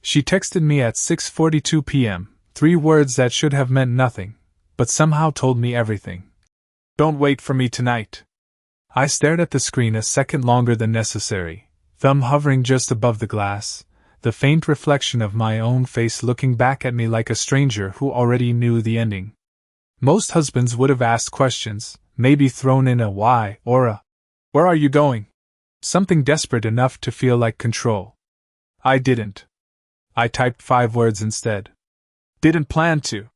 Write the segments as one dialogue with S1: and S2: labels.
S1: She texted me at 6:42 p.m., 3 words that should have meant nothing, but somehow told me everything. Don't wait for me tonight. I stared at the screen a second longer than necessary, thumb hovering just above the glass, the faint reflection of my own face looking back at me like a stranger who already knew the ending. Most husbands would have asked questions, maybe thrown in a why or a "Where are you going?" Something desperate enough to feel like control. I didn't. I typed 5 words instead. Didn't plan to.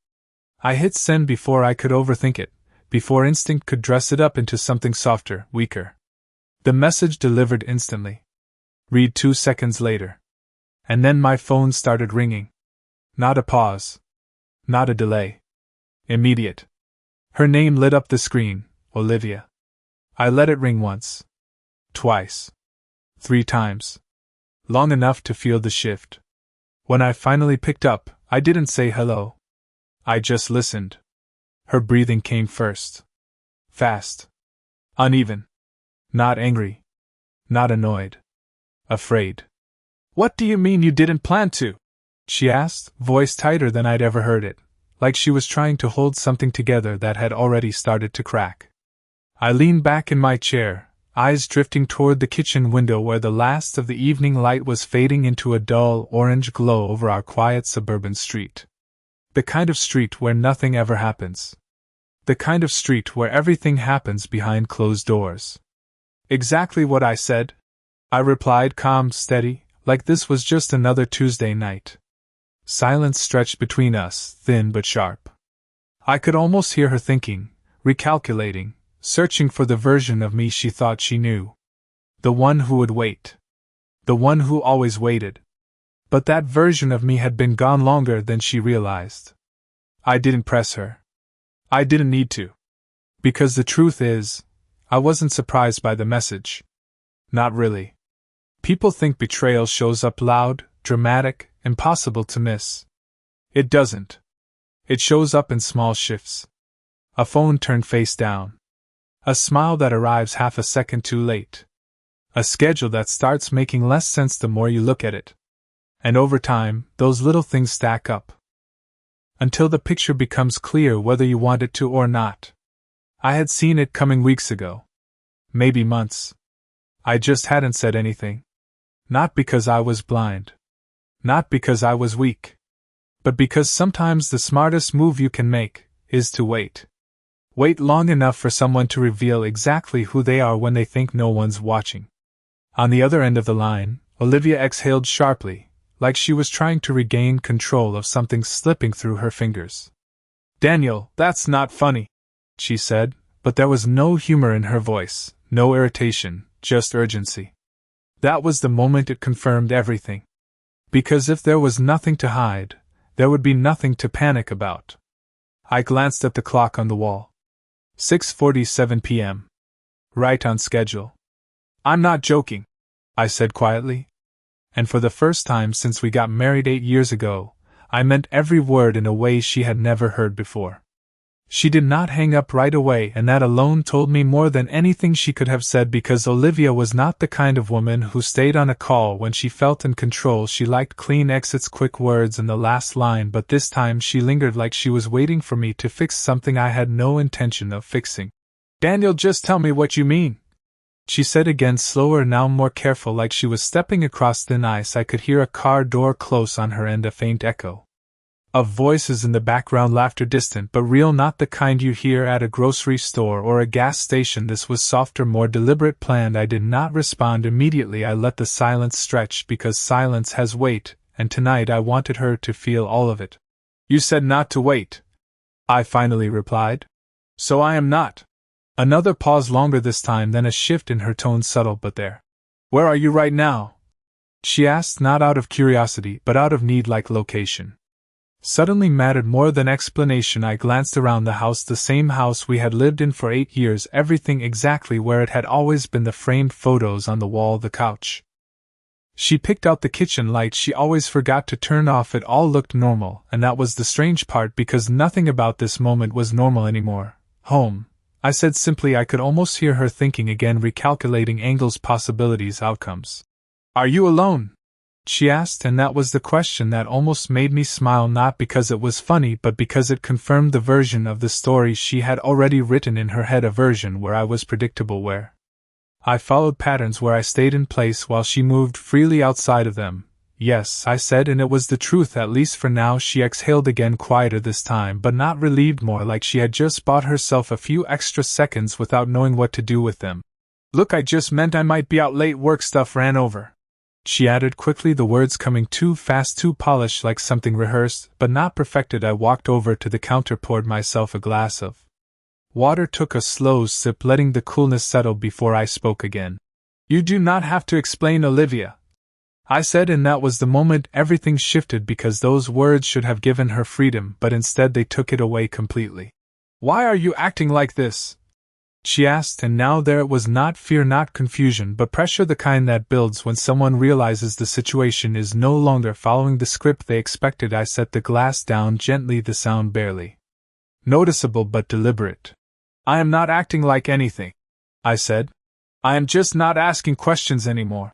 S1: I hit send before I could overthink it, before instinct could dress it up into something softer, weaker. The message delivered instantly. Read 2 seconds later. And then my phone started ringing. Not a pause. Not a delay. Immediate. Her name lit up the screen, Olivia. I let it ring once. Twice. 3 times. Long enough to feel the shift. When I finally picked up, I didn't say hello. I just listened. Her breathing came first. Fast. Uneven. Not angry. Not annoyed. Afraid. What do you mean you didn't plan to? She asked, voice tighter than I'd ever heard it, like she was trying to hold something together that had already started to crack. I leaned back in my chair, eyes drifting toward the kitchen window where the last of the evening light was fading into a dull orange glow over our quiet suburban street. The kind of street where nothing ever happens. The kind of street where everything happens behind closed doors. Exactly what I said, I replied, calm, steady, like this was just another Tuesday night. Silence stretched between us, thin but sharp. I could almost hear her thinking, recalculating, searching for the version of me she thought she knew. The one who would wait. The one who always waited. But that version of me had been gone longer than she realized. I didn't press her. I didn't need to. Because the truth is, I wasn't surprised by the message. Not really. People think betrayal shows up loud, dramatic, impossible to miss. It doesn't. It shows up in small shifts. A phone turned face down. A smile that arrives half a second too late. A schedule that starts making less sense the more you look at it. And over time, those little things stack up. Until the picture becomes clear whether you want it to or not. I had seen it coming weeks ago. Maybe months. I just hadn't said anything. Not because I was blind. Not because I was weak. But because sometimes the smartest move you can make is to wait. Wait long enough for someone to reveal exactly who they are when they think no one's watching. On the other end of the line, Olivia exhaled sharply, like she was trying to regain control of something slipping through her fingers. "Daniel, that's not funny," she said, but there was no humor in her voice, no irritation, just urgency. That was the moment it confirmed everything. Because if there was nothing to hide, there would be nothing to panic about. I glanced at the clock on the wall. 6:47 p.m. Right on schedule. "I'm not joking," I said quietly. And for the first time since we got married 8 years ago, I meant every word in a way she had never heard before. She did not hang up right away, and that alone told me more than anything she could have said, because Olivia was not the kind of woman who stayed on a call when she felt in control. She liked clean exits, quick words, and the last line, but this time she lingered like she was waiting for me to fix something I had no intention of fixing. "Daniel, just tell me what you mean," she said again, slower, now more careful, like she was stepping across thin ice. I could hear a car door close on her end, a faint echo of voices in the background, laughter distant but real, not the kind you hear at a grocery store or a gas station. This was softer, more deliberate, planned. I did not respond immediately. I let the silence stretch, because silence has weight, and tonight I wanted her to feel all of it. "You said not to wait," I finally replied. "So I am not." Another pause, longer this time, then a shift in her tone, subtle but there. "Where are you right now?" she asked, not out of curiosity but out of need, like location suddenly mattered more than explanation. I glanced around the house, the same house we had lived in for 8 years, everything exactly where it had always been, the framed photos on the wall, the couch. She picked out the kitchen light she always forgot to turn off. It all looked normal, and that was the strange part, because nothing about this moment was normal anymore. "Home," I said simply. I could almost hear her thinking again, recalculating angles, possibilities, outcomes. "Are you alone?" she asked, and that was the question that almost made me smile, not because it was funny but because it confirmed the version of the story she had already written in her head, a version where I was predictable, where I followed patterns, where I stayed in place while she moved freely outside of them. Yes, I said, and it was the truth, at least for now. She exhaled again, quieter this time, but not relieved, more like she had just bought herself a few extra seconds without knowing what to do with them. Look, I just meant I might be out late, work stuff ran over, she added quickly, the words coming too fast, too polished, like something rehearsed, but not perfected. I walked over to the counter, poured myself a glass of water, took a slow sip, letting the coolness settle before I spoke again. You do not have to explain, Olivia, I said, and that was the moment everything shifted, because those words should have given her freedom, but instead they took it away completely. Why are you acting like this? She asked, and now there it was, not fear, not confusion, but pressure, the kind that builds when someone realizes the situation is no longer following the script they expected. I set the glass down gently, the sound barely noticeable but deliberate. I am not acting like anything, I said. I am just not asking questions anymore.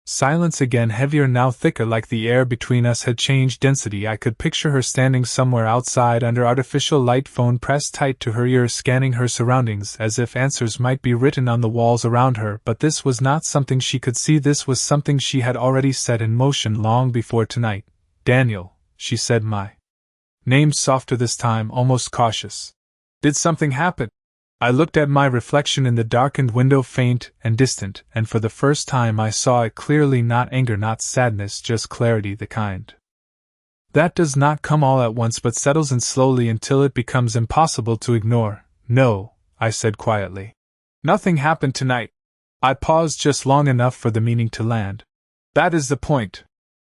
S1: Silence again, heavier now, thicker, like the air between us had changed density. I could picture her standing somewhere outside under artificial light, phone pressed tight to her ear, scanning her surroundings as if answers might be written on the walls around her. But this was not something she could see, this was something she had already set in motion long before tonight. Daniel, she said, my name softer this time, almost cautious. Did something happen? I looked at my reflection in the darkened window, faint and distant, and for the first time I saw it clearly, not anger, not sadness, just clarity, the kind that does not come all at once but settles in slowly until it becomes impossible to ignore. No, I said quietly. Nothing happened tonight. I paused just long enough for the meaning to land. That is the point.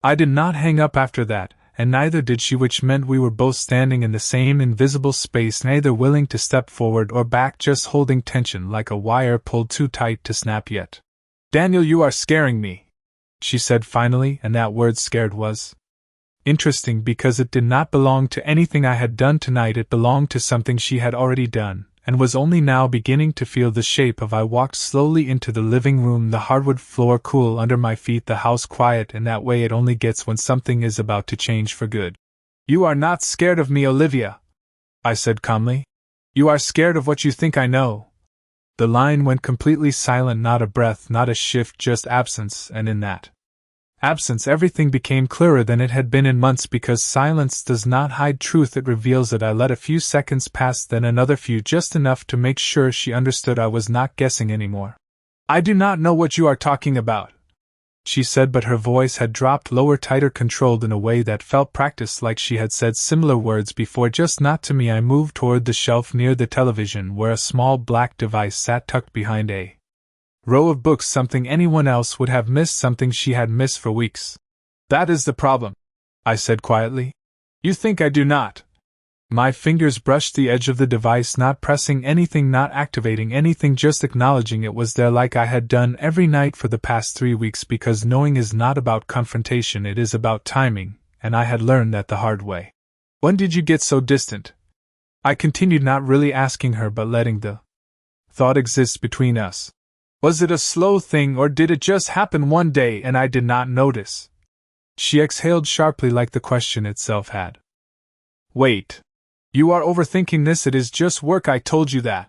S1: I did not hang up after that, and neither did she, which meant we were both standing in the same invisible space, neither willing to step forward or back, just holding tension like a wire pulled too tight to snap yet. Daniel, you are scaring me, she said finally, and that word scared was interesting because it did not belong to anything I had done tonight. It belonged to something she had already done, and was only now beginning to feel the shape of. I walked slowly into the living room, the hardwood floor cool under my feet, the house quiet in that way it only gets when something is about to change for good. You are not scared of me, Olivia, I said calmly. You are scared of what you think I know. The line went completely silent, not a breath, not a shift, just absence, and in that absence everything became clearer than it had been in months, because silence does not hide truth, it reveals it. I let a few seconds pass, then another few, just enough to make sure she understood I was not guessing anymore. I do not know what you are talking about, she said, but her voice had dropped lower, tighter, controlled in a way that felt practiced, like she had said similar words before, just not to me. I moved toward the shelf near the television, where a small black device sat tucked behind a row of books, something anyone else would have missed, something she had missed for weeks. That is the problem, I said quietly. You think I do not. My fingers brushed the edge of the device, not pressing anything, not activating anything, just acknowledging it was there, like I had done every night for the past 3 weeks, because knowing is not about confrontation, it is about timing, and I had learned that the hard way. When did you get so distant? I continued, not really asking her but letting the thought exist between us. Was it a slow thing, or did it just happen one day and I did not notice? She exhaled sharply, like the question itself had. Wait. You are overthinking this, it is just work, I told you that.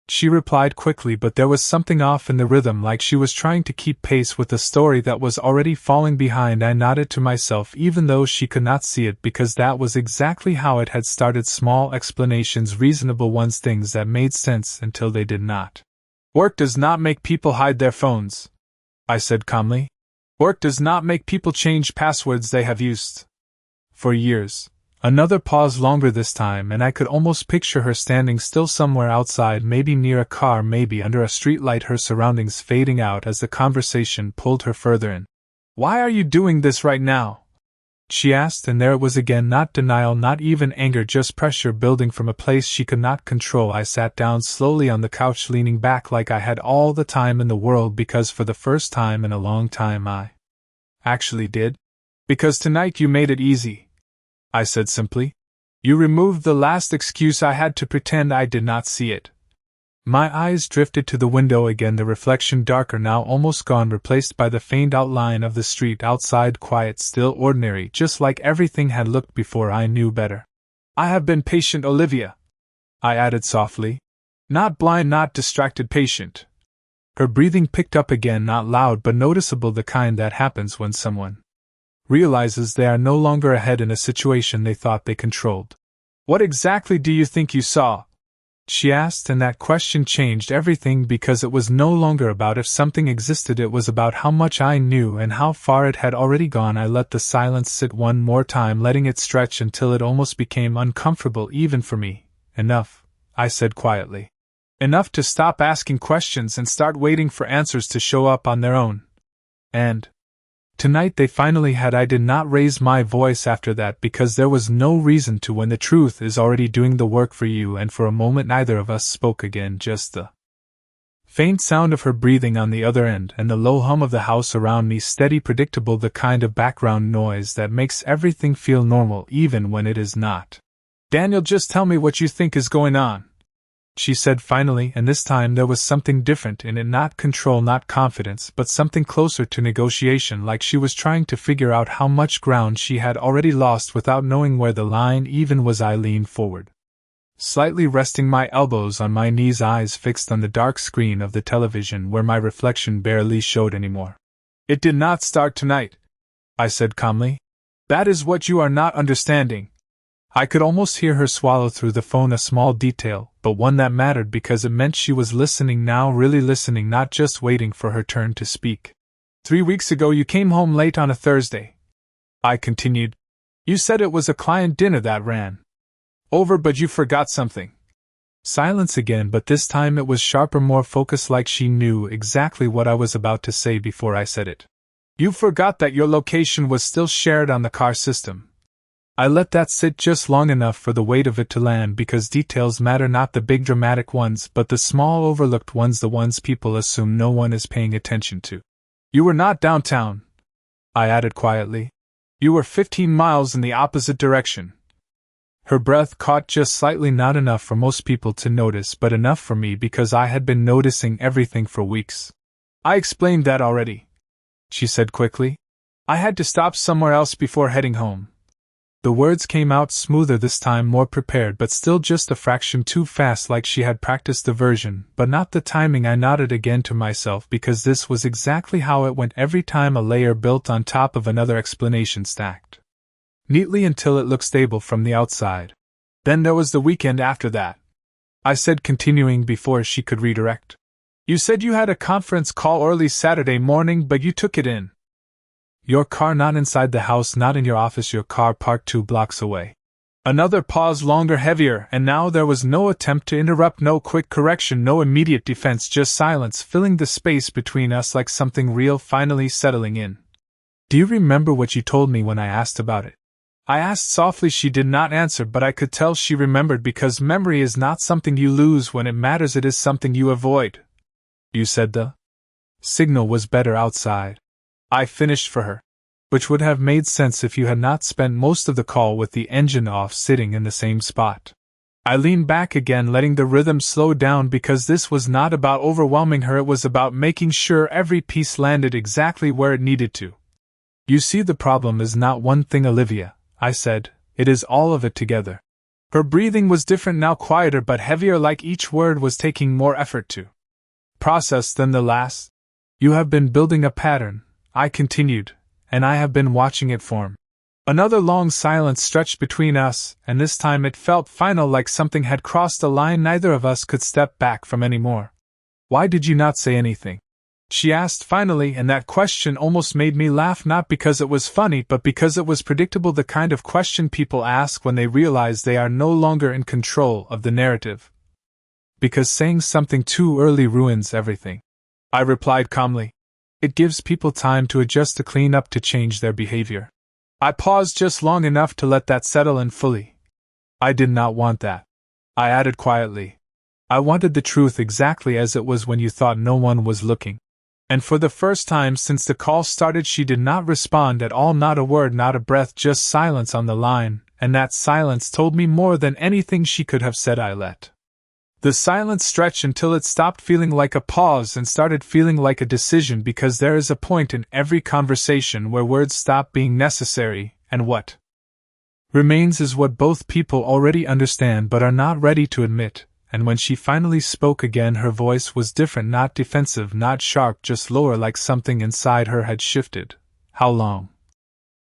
S1: She replied quickly, but there was something off in the rhythm, like she was trying to keep pace with the story that was already falling behind. I nodded to myself, even though she could not see it, because that was exactly how it had started. Small explanations, reasonable ones, things that made sense until they did not. Work does not make people hide their phones, I said calmly. Work does not make people change passwords they have used for years. Another pause, longer this time, and I could almost picture her standing still somewhere outside, maybe near a car, maybe under a streetlight, her surroundings fading out as the conversation pulled her further in. Why are you doing this right now? She asked, and there it was again, not denial, not even anger, just pressure building from a place she could not control. I sat down slowly on the couch, leaning back like I had all the time in the world, because for the first time in a long time I actually did. Because tonight you made it easy, I said simply. You removed the last excuse I had to pretend I did not see it. My eyes drifted to the window again, the reflection darker now, almost gone, replaced by the faint outline of the street outside, quiet, still, ordinary, just like everything had looked before I knew better. I have been patient, Olivia, I added softly. Not blind, not distracted, patient. Her breathing picked up again, not loud but noticeable, the kind that happens when someone realizes they are no longer ahead in a situation they thought they controlled. What exactly do you think you saw? She asked, and that question changed everything because it was no longer about if something existed, it was about how much I knew and how far it had already gone. I let the silence sit one more time, letting it stretch until it almost became uncomfortable even for me. Enough, I said quietly. Enough to stop asking questions and start waiting for answers to show up on their own. And tonight they finally had. I did not raise my voice after that because there was no reason to when the truth is already doing the work for you, and for a moment neither of us spoke again, just the faint sound of her breathing on the other end and the low hum of the house around me, steady, predictable, the kind of background noise that makes everything feel normal even when it is not. Daniel, just tell me what you think is going on, she said finally, and this time there was something different in it, not control, not confidence, but something closer to negotiation, like she was trying to figure out how much ground she had already lost without knowing where the line even was. I leaned forward, slightly resting my elbows on my knees, eyes fixed on the dark screen of the television where my reflection barely showed anymore. It did not start tonight, I said calmly. That is what you are not understanding. I could almost hear her swallow through the phone, a small detail, but one that mattered because it meant she was listening now, really listening, not just waiting for her turn to speak. 3 weeks ago you came home late on a Thursday, I continued. You said it was a client dinner that ran over, but you forgot something. Silence again, but this time it was sharper, more focused, like she knew exactly what I was about to say before I said it. You forgot that your location was still shared on the car system. I let that sit just long enough for the weight of it to land, because details matter, not the big dramatic ones, but the small overlooked ones, the ones people assume no one is paying attention to. You were not downtown, I added quietly. You were 15 miles in the opposite direction. Her breath caught just slightly, not enough for most people to notice, but enough for me because I had been noticing everything for weeks. I explained that already, she said quickly. I had to stop somewhere else before heading home. The words came out smoother this time, more prepared, but still just a fraction too fast, like she had practiced the version, but not the timing. I nodded again to myself because this was exactly how it went every time, a layer built on top of another, explanation stacked neatly until it looked stable from the outside. Then there was the weekend after that, I said, continuing before she could redirect. You said you had a conference call early Saturday morning, but you took it in your car, not inside the house, not in your office, your car parked 2 blocks away. Another pause, longer, heavier, and now there was no attempt to interrupt, no quick correction, no immediate defense, just silence filling the space between us, like something real finally settling in. Do you remember what you told me when I asked about it? I asked softly. She did not answer, but I could tell she remembered, because memory is not something you lose when it matters, it is something you avoid. You said the signal was better outside, I finished for her, which would have made sense if you had not spent most of the call with the engine off, sitting in the same spot. I leaned back again, letting the rhythm slow down, because this was not about overwhelming her, it was about making sure every piece landed exactly where it needed to. You see, the problem is not one thing, Olivia, I said, it is all of it together. Her breathing was different now, quieter but heavier, like each word was taking more effort to process than the last. You have been building a pattern, I continued, and I have been watching it form. Another long silence stretched between us, and this time it felt final, like something had crossed a line neither of us could step back from anymore. Why did you not say anything? She asked finally, and that question almost made me laugh, not because it was funny, but because it was predictable, the kind of question people ask when they realize they are no longer in control of the narrative. Because saying something too early ruins everything, I replied calmly. It gives people time to adjust, to clean up, to change their behavior. I paused just long enough to let that settle in fully. I did not want that, I added quietly. I wanted the truth exactly as it was when you thought no one was looking. And for the first time since the call started, she did not respond at all, not a word, not a breath, just silence on the line, and that silence told me more than anything she could have said. I let The silence stretched until it stopped feeling like a pause and started feeling like a decision, because there is a point in every conversation where words stop being necessary, and what remains is what both people already understand but are not ready to admit. And when she finally spoke again, her voice was different, not defensive, not sharp, just lower, like something inside her had shifted. "How long?"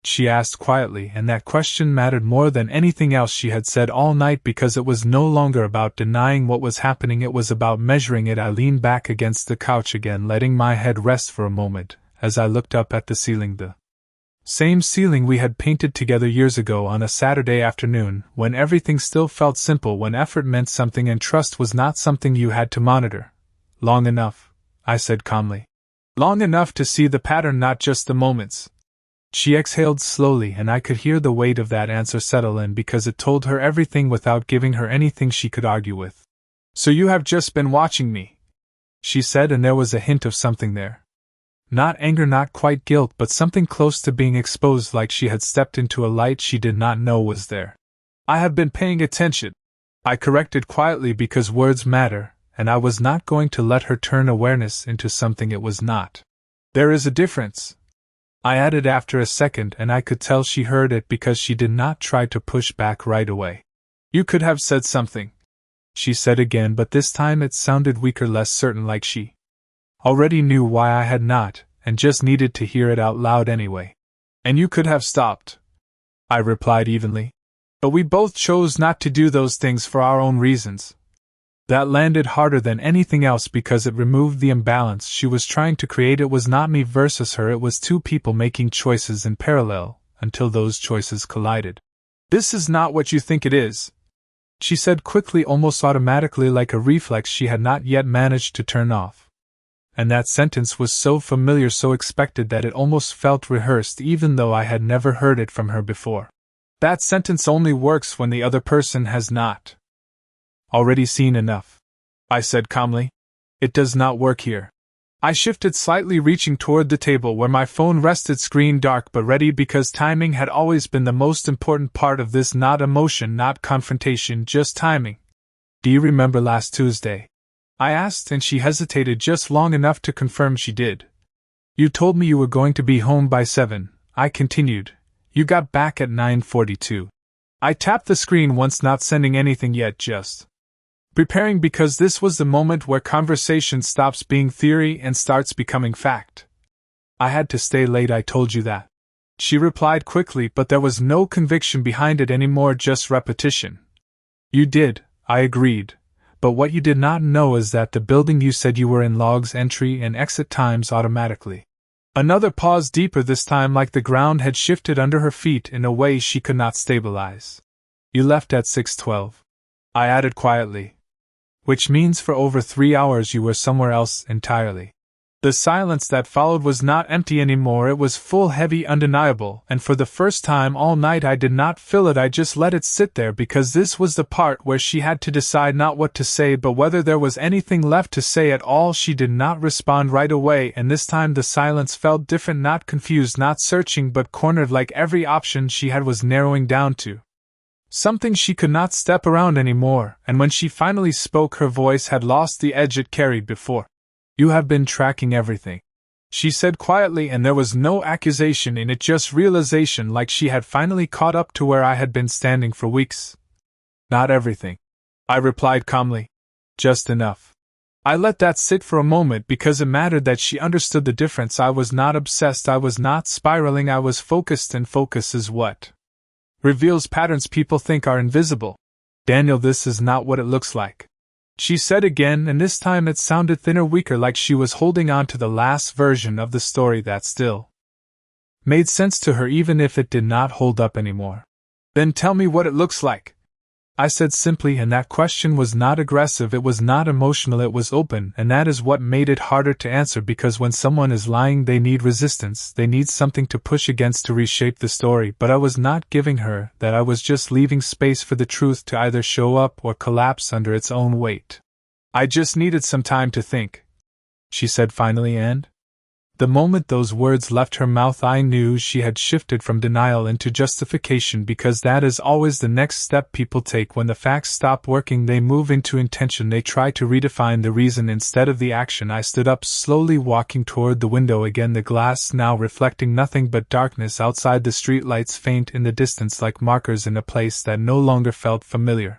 S1: she asked quietly, and that question mattered more than anything else she had said all night, because it was no longer about denying what was happening, it was about measuring it. I leaned back against the couch again, letting my head rest for a moment, as I looked up at the ceiling, the same ceiling we had painted together years ago on a Saturday afternoon, when everything still felt simple, when effort meant something and trust was not something you had to monitor. "Long enough," I said calmly. "Long enough to see the pattern, not just the moments." She exhaled slowly, and I could hear the weight of that answer settle in, because it told her everything without giving her anything she could argue with. "So you have just been watching me," she said, and there was a hint of something there. Not anger, not quite guilt, but something close to being exposed, like she had stepped into a light she did not know was there. "I have been paying attention," I corrected quietly, because words matter, and I was not going to let her turn awareness into something it was not. "There is a difference," I added after a second, and I could tell she heard it, because she did not try to push back right away. "You could have said something," she said again, but this time it sounded weaker, less certain, like she already knew why I had not, and just needed to hear it out loud anyway. "And you could have stopped," I replied evenly. "But we both chose not to do those things for our own reasons." That landed harder than anything else, because it removed the imbalance she was trying to create. It was not me versus her, it was two people making choices in parallel, until those choices collided. "This is not what you think it is," she said quickly, almost automatically, like a reflex she had not yet managed to turn off. And that sentence was so familiar, so expected, that it almost felt rehearsed, even though I had never heard it from her before. "That sentence only works when the other person has not already seen enough," I said calmly. "It does not work here." I shifted slightly, reaching toward the table where my phone rested, screen dark but ready, because timing had always been the most important part of this. Not emotion, not confrontation, just timing. "Do you remember last Tuesday?" I asked, and she hesitated just long enough to confirm she did. "You told me you were going to be home by 7, I continued. "You got back at 9:42. I tapped the screen once, not sending anything yet, just preparing, because this was the moment where conversation stops being theory and starts becoming fact. "I had to stay late, I told you that," she replied quickly, but there was no conviction behind it anymore, just repetition. "You did," I agreed. "But what you did not know is that the building you said you were in logs entry and exit times automatically." Another pause, deeper this time, like the ground had shifted under her feet in a way she could not stabilize. "You left at 6:12, I added quietly. "Which means for over 3 hours you were somewhere else entirely." The silence that followed was not empty anymore, it was full, heavy, undeniable, and for the first time all night I did not fill it, I just let it sit there, because this was the part where she had to decide not what to say but whether there was anything left to say at all. She did not respond right away, and this time the silence felt different, not confused, not searching, but cornered, like every option she had was narrowing down to something she could not step around anymore. And when she finally spoke, her voice had lost the edge it carried before. "You have been tracking everything," she said quietly, and there was no accusation in it, just realization, like she had finally caught up to where I had been standing for weeks. "Not everything," I replied calmly. "Just enough." I let that sit for a moment, because it mattered that she understood the difference. I was not obsessed, I was not spiraling, I was focused, and focus is what reveals patterns people think are invisible. "Daniel, this is not what it looks like," she said again, and this time it sounded thinner, weaker, like she was holding on to the last version of the story that still made sense to her, even if it did not hold up anymore. "Then tell me what it looks like," I said simply, and that question was not aggressive, it was not emotional, it was open, and that is what made it harder to answer, because when someone is lying they need resistance, they need something to push against to reshape the story, but I was not giving her that, I was just leaving space for the truth to either show up or collapse under its own weight. "I just needed some time to think," she said finally, "and The moment those words left her mouth, I knew she had shifted from denial into justification, because that is always the next step people take when the facts stop working. They move into intention. They try to redefine the reason instead of the action. I stood up, slowly walking toward the window again, the glass now reflecting nothing but darkness outside, the streetlights faint in the distance like markers in a place that no longer felt familiar.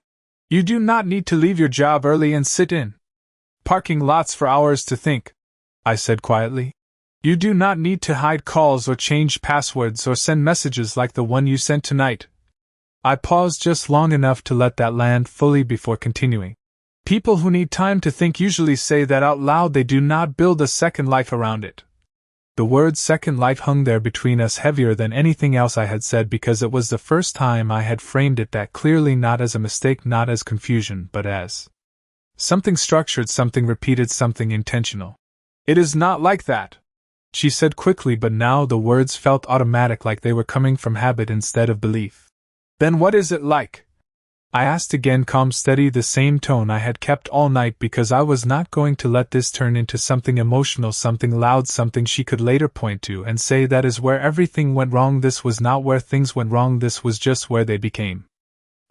S1: You do not need to leave your job early and sit in parking lots for hours to think, I said quietly. You do not need to hide calls or change passwords or send messages like the one you sent tonight. I paused just long enough to let that land fully before continuing. People who need time to think usually say that out loud. They do not build a second life around it. The word second life hung there between us, heavier than anything else I had said, because it was the first time I had framed it that clearly, not as a mistake, not as confusion, but as something structured, something repeated, something intentional. It is not like that, she said quickly, but now the words felt automatic, like they were coming from habit instead of belief. Then what is it like? I asked again, calm, steady, the same tone I had kept all night, because I was not going to let this turn into something emotional, something loud, something she could later point to and say that is where everything went wrong. This was not where things went wrong, this was just where they became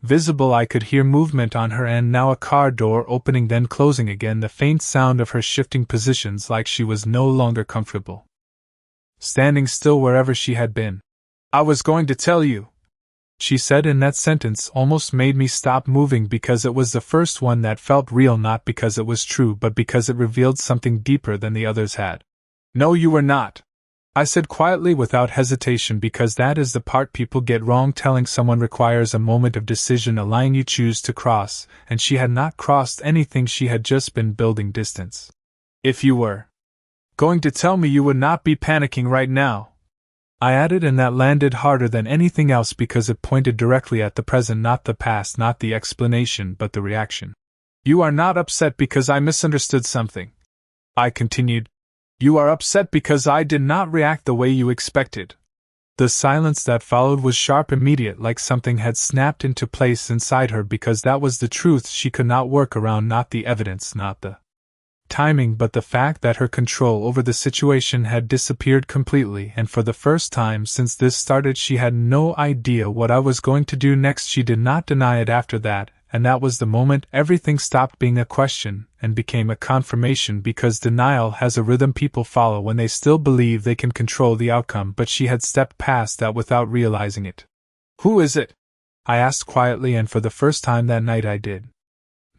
S1: visible. I could hear movement on her end now, a car door opening then closing again, the faint sound of her shifting positions like she was no longer comfortable standing still wherever she had been. I was going to tell you, she said, and that sentence almost made me stop moving, because it was the first one that felt real, not because it was true, but because it revealed something deeper than the others had. No, you were not, I said quietly without hesitation, because that is the part people get wrong. Telling someone requires a moment of decision, a line you choose to cross, and she had not crossed anything. She had just been building distance. If you were going to tell me, you would not be panicking right now, I added, and that landed harder than anything else because it pointed directly at the present, not the past, not the explanation, but the reaction. You are not upset because I misunderstood something, I continued. You are upset because I did not react the way you expected. The silence that followed was sharp, immediate, like something had snapped into place inside her, because that was the truth she could not work around, not the evidence, not the timing, but the fact that her control over the situation had disappeared completely, and for the first time since this started she had no idea what I was going to do next. She did not deny it after that, and that was the moment everything stopped being a question and became a confirmation, because denial has a rhythm people follow when they still believe they can control the outcome, but she had stepped past that without realizing it. Who is it? I asked quietly, and for the first time that night I did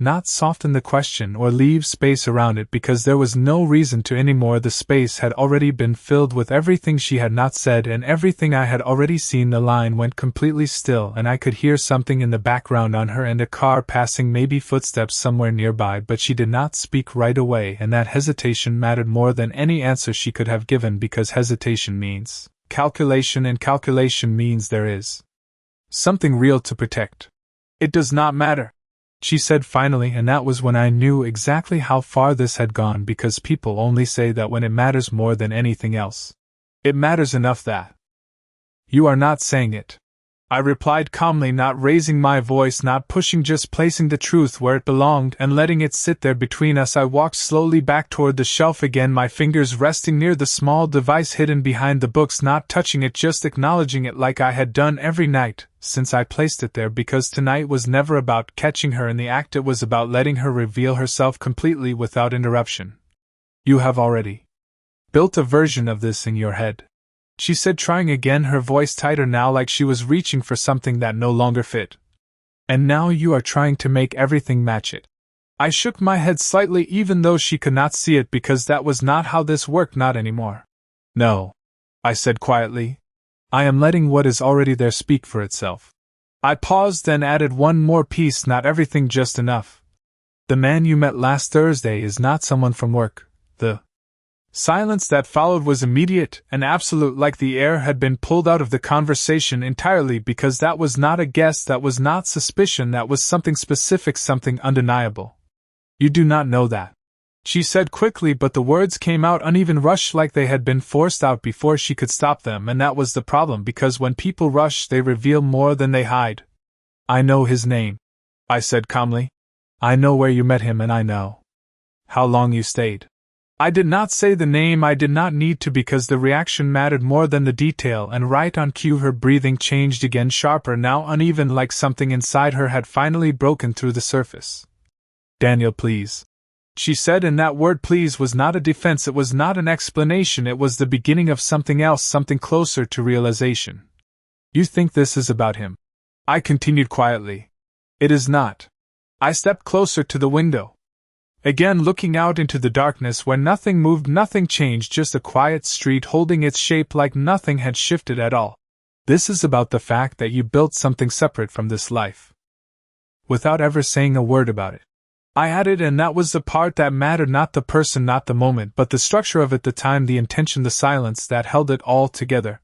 S1: not soften the question or leave space around it, because there was no reason to anymore. The space had already been filled with everything she had not said and everything I had already seen. The line went completely still, and I could hear something in the background on her end, a car passing, maybe footsteps somewhere nearby, but she did not speak right away, and that hesitation mattered more than any answer she could have given, because hesitation means calculation, and calculation means there is something real to protect. It does not matter, she said finally, and that was when I knew exactly how far this had gone, because people only say that when it matters more than anything else. It matters enough that you are not saying it, I replied calmly, not raising my voice, not pushing, just placing the truth where it belonged and letting it sit there between us. I walked slowly back toward the shelf again, my fingers resting near the small device hidden behind the books, not touching it, just acknowledging it like I had done every night since I placed it there, because tonight was never about catching her in the act, it was about letting her reveal herself completely without interruption. You have already built a version of this in your head, she said, trying again, her voice tighter now, like she was reaching for something that no longer fit. And now you are trying to make everything match it. I shook my head slightly, even though she could not see it, because that was not how this worked, not anymore. No, I said quietly. I am letting what is already there speak for itself. I paused, then added one more piece, not everything, just enough. The man you met last Thursday is not someone from work. The silence that followed was immediate and absolute, like the air had been pulled out of the conversation entirely, because that was not a guess, that was not suspicion, that was something specific, something undeniable. You do not know that, she said quickly, but the words came out uneven, rushed, like they had been forced out before she could stop them, and that was the problem, because when people rush they reveal more than they hide. I know his name, I said calmly. I know where you met him, and I know how long you stayed. I did not say the name. I did not need to because the reaction mattered more than the detail, and right on cue her breathing changed again, sharper, now uneven, like something inside her had finally broken through the surface. "Daniel, please," she said, and that word please was not a defense, it was not an explanation, it was the beginning of something else, something closer to realization. "You think this is about him?" I continued quietly. "It is not." I stepped closer to the window. Again, looking out into the darkness where nothing moved, nothing changed, just a quiet street holding its shape like nothing had shifted at all. "This is about the fact that you built something separate from this life." Without ever saying a word about it, I added, and that was the part that mattered, not the person, not the moment, but the structure of it, the time, the intention, the silence that held it all together.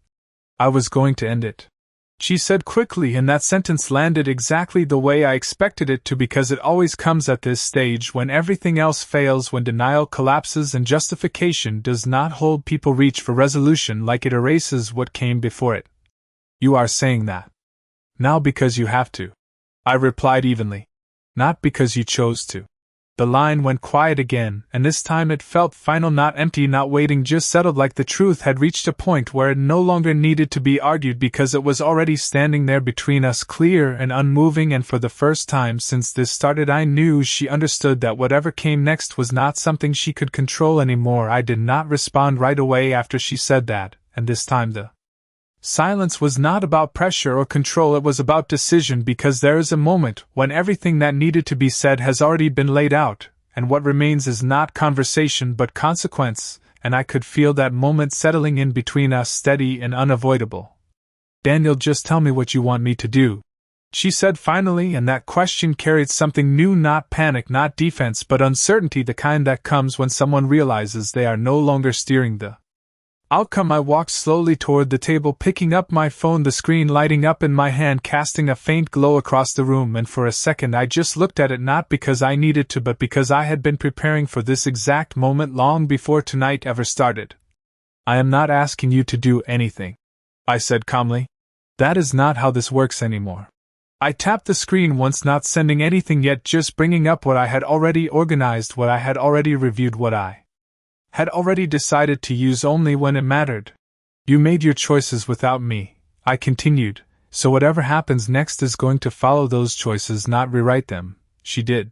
S1: "I was going to end it," she said quickly, and that sentence landed exactly the way I expected it to, because it always comes at this stage when everything else fails, when denial collapses and justification does not hold people reach for resolution, like it erases what came before it. "You are saying that now because you have to," I replied evenly. "Not because you chose to." The line went quiet again, and this time it felt final, not empty, not waiting, just settled, like the truth had reached a point where it no longer needed to be argued because it was already standing there between us, clear and unmoving, and for the first time since this started I knew she understood that whatever came next was not something she could control anymore. I did not respond right away after she said that, and this time the silence was not about pressure or control, it was about decision, because there is a moment when everything that needed to be said has already been laid out, and what remains is not conversation but consequence, and I could feel that moment settling in between us, steady and unavoidable. "Daniel, just tell me what you want me to do," she said finally, and that question carried something new, not panic, not defense, but uncertainty, the kind that comes when someone realizes they are no longer steering the outcome. I walked slowly toward the table, picking up my phone, the screen lighting up in my hand, casting a faint glow across the room, and for a second I just looked at it, not because I needed to, but because I had been preparing for this exact moment long before tonight ever started. "I am not asking you to do anything," I said calmly. "That is not how this works anymore." I tapped the screen once, not sending anything yet, just bringing up what I had already organized, what I had already reviewed, what I had already decided to use only when it mattered. "You made your choices without me," I continued, "so whatever happens next is going to follow those choices, not rewrite them." She did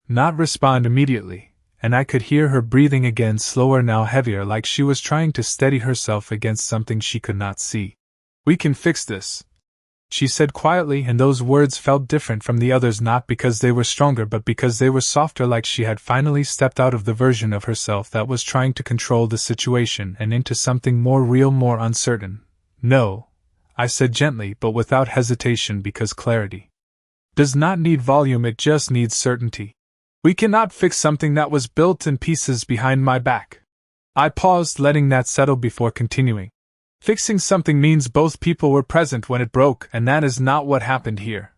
S1: not respond immediately, and I could hear her breathing again, slower now, heavier, like she was trying to steady herself against something she could not see. "We can fix this," she said quietly, and those words felt different from the others, not because they were stronger but because they were softer, like she had finally stepped out of the version of herself that was trying to control the situation and into something more real, more uncertain. "No," I said gently but without hesitation, because clarity does not need volume, it just needs certainty. "We cannot fix something that was built in pieces behind my back." I paused, letting that settle before continuing. "Fixing something means both people were present when it broke, and that is not what happened here."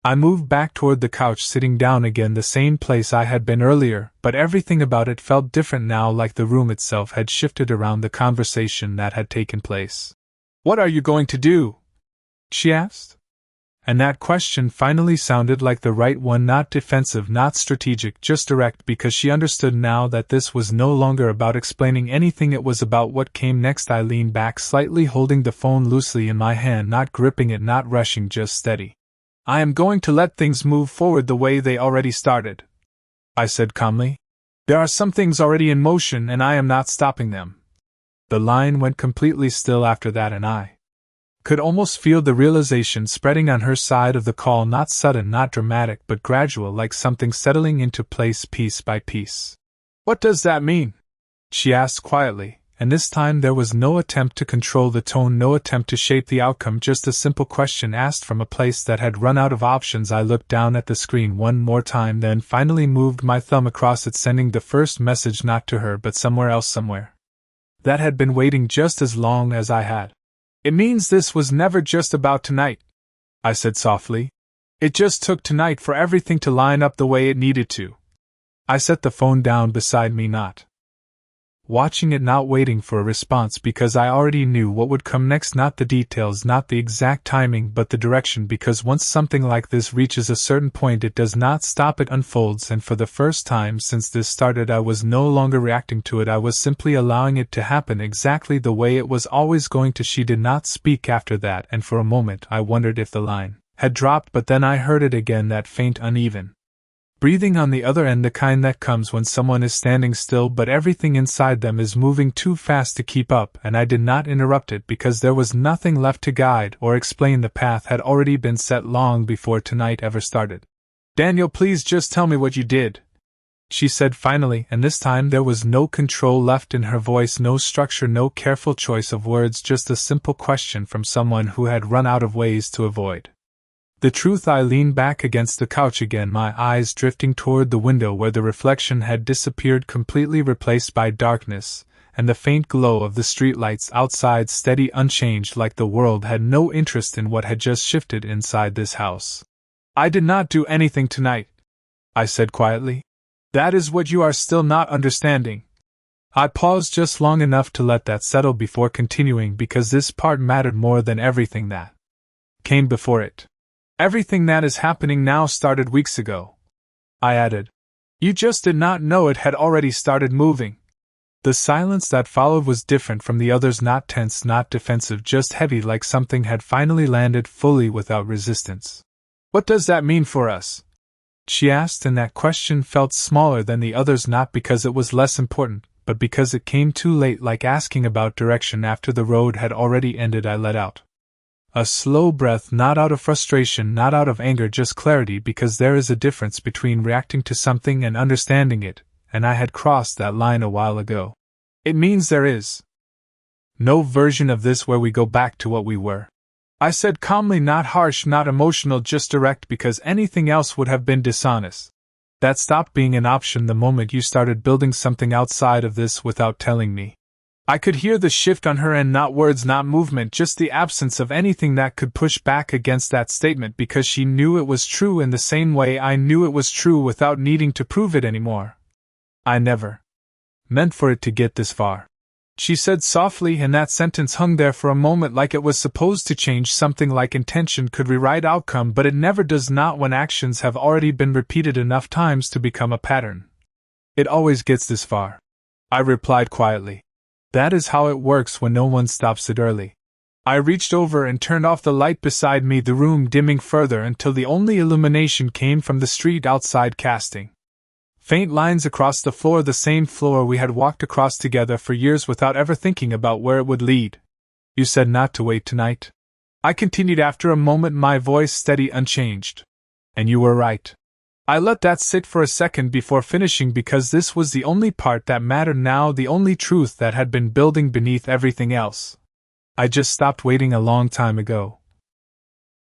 S1: I moved back toward the couch, sitting down again, the same place I had been earlier, but everything about it felt different now, like the room itself had shifted around the conversation that had taken place. "What are you going to do?" she asked. And that question finally sounded like the right one, not defensive, not strategic, just direct, because she understood now that this was no longer about explaining anything, it was about what came next. I leaned back slightly, holding the phone loosely in my hand, not gripping it, not rushing, just steady. "I am going to let things move forward the way they already started," I said calmly. "There are some things already in motion, and I am not stopping them." The line went completely still after that, and I could almost feel the realization spreading on her side of the call, not sudden, not dramatic, but gradual, like something settling into place piece by piece. "What does that mean?" she asked quietly, and this time there was no attempt to control the tone, no attempt to shape the outcome, just a simple question asked from a place that had run out of options. I looked down at the screen one more time, then finally moved my thumb across it, sending the first message, not to her but somewhere else, somewhere that had been waiting just as long as I had. "It means this was never just about tonight," I said softly. "It just took tonight for everything to line up the way it needed to." I set the phone down beside me, not watching it, not waiting for a response because I already knew what would come next, not the details, not the exact timing, but the direction, because once something like this reaches a certain point it does not stop, it unfolds, and for the first time since this started I was no longer reacting to it, I was simply allowing it to happen exactly the way it was always going to. She did not speak after that, and for a moment I wondered if the line had dropped, but then I heard it again, that faint uneven breathing on the other end, the kind that comes when someone is standing still but everything inside them is moving too fast to keep up, and I did not interrupt it because there was nothing left to guide or explain. The path had already been set long before tonight ever started. "Daniel, please just tell me what you did," she said finally, and this time there was no control left in her voice, no structure, no careful choice of words, just a simple question from someone who had run out of ways to avoid the truth. I leaned back against the couch again, my eyes drifting toward the window where the reflection had disappeared, completely replaced by darkness, and the faint glow of the streetlights outside steady, unchanged, like the world had no interest in what had just shifted inside this house. "I did not do anything tonight," I said quietly. "That is what you are still not understanding." I paused just long enough to let that settle before continuing, because this part mattered more than everything that came before it. "Everything that is happening now started weeks ago," I added. "You just did not know it had already started moving." The silence that followed was different from the others, not tense, not defensive, just heavy, like something had finally landed fully without resistance. "What does that mean for us?" she asked, and that question felt smaller than the others, not because it was less important, but because it came too late, like asking about direction after the road had already ended. I let out a slow breath, not out of frustration, not out of anger, just clarity, because there is a difference between reacting to something and understanding it, and I had crossed that line a while ago. "It means there is no version of this where we go back to what we were," I said calmly, not harsh, not emotional, just direct, because anything else would have been dishonest. "That stopped being an option the moment you started building something outside of this without telling me." I could hear the shift on her end, not words, not movement, just the absence of anything that could push back against that statement, because she knew it was true in the same way I knew it was true without needing to prove it anymore. "I never meant for it to get this far," she said softly, and that sentence hung there for a moment like it was supposed to change something, like intention could rewrite outcome, but it never does, not when actions have already been repeated enough times to become a pattern. "It always gets this far," I replied quietly. "That is how it works when no one stops it early." I reached over and turned off the light beside me, the room dimming further until the only illumination came from the street outside, casting faint lines across the floor, the same floor we had walked across together for years without ever thinking about where it would lead. "You said not to wait tonight," I continued after a moment, my voice steady, unchanged. "And you were right." I let that sit for a second before finishing, because this was the only part that mattered now, the only truth that had been building beneath everything else. "I just stopped waiting a long time ago."